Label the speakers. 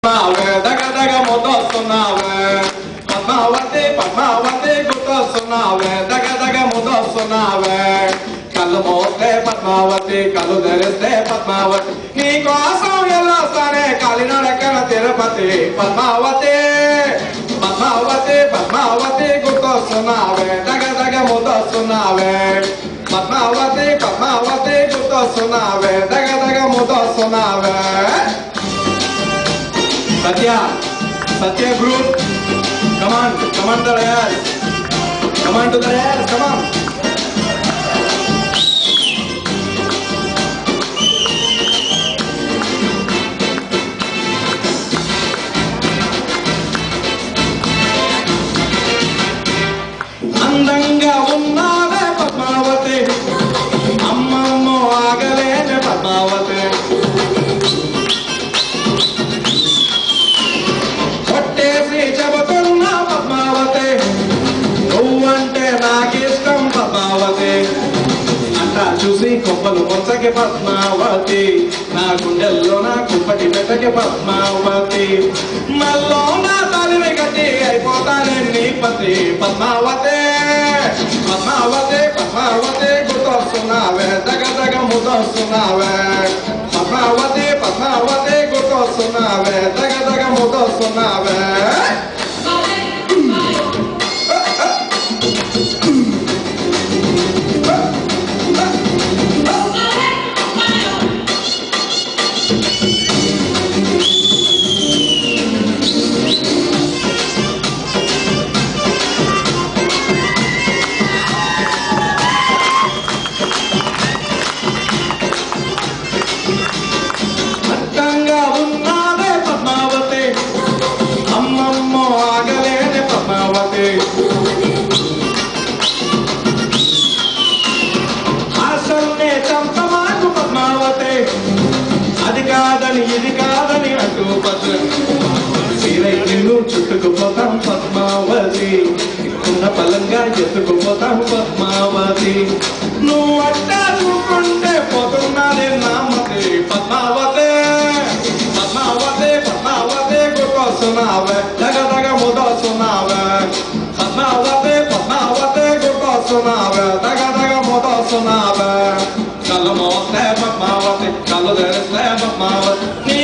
Speaker 1: దగ దగ ముదొస్తున్నావే పద్మావతి పద్మావతి గుర్తొస్తున్నావే దగ దగ ముదొస్తున్నావే కళ్ళు మోస్తే పద్మావతి కళ్ళు ధరిస్తే పద్మావతి నీ కోసం వెళ్ళొస్తానే కాలినడకన తిరుపతి పద్మావతి పద్మావతి పద్మావతి గుర్తొస్తున్నావే దగ దగ ముదొస్తున్నావే పద్మావతి పద్మావతి గుర్తొస్తున్నావే దగ దగ ముదొస్తున్నావే Satya group, come on to the dais, come on to the dais, come on. Andanga unnave Padmavati, ammammo agalene Padmavati. చెబుతున్నా పద్మావతి నువ్వంటే నాకిష్టం పద్మావతి అంటా చూసి కొమ్మలు పొంచకి పద్మావతి నా గుండెల్లో నా కుంపటి పెట్టకి పద్మావతి మల్లో నా తల్లిని గట్టి అయిపోతానే నీ పతి పద్మావతి పద్మావతి పద్మావతి గుర్తొస్తున్నావే దగ దగ ముదొస్తున్నావే పద్మావతి పద్మావతి గుర్తొస్తున్నావే దగ దగ ముదొస్తున్నావే అది కాదని ఇది కాదని అంటూ నిన్ను చుట్టుకుపోతాం పద్మావతి ఉన్న పలంగా ఎత్తుకుపోతాం పద్మావతి నువ్వు అట్టా చూసుకుంటే పోతున్నానే నామతి పద్మావతి పద్మావతి పద్మావతి గుర్తొస్తున్నావే దగ దగ ముదొస్తున్నావే పద్మావతి పద్మావతి గుర్తొస్తున్నావే దగ దగ ముదొస్తున్నావే కళ్ళు మోస్తే పద్మావతి కళ్ళు ధరిస్తే పద్మావతి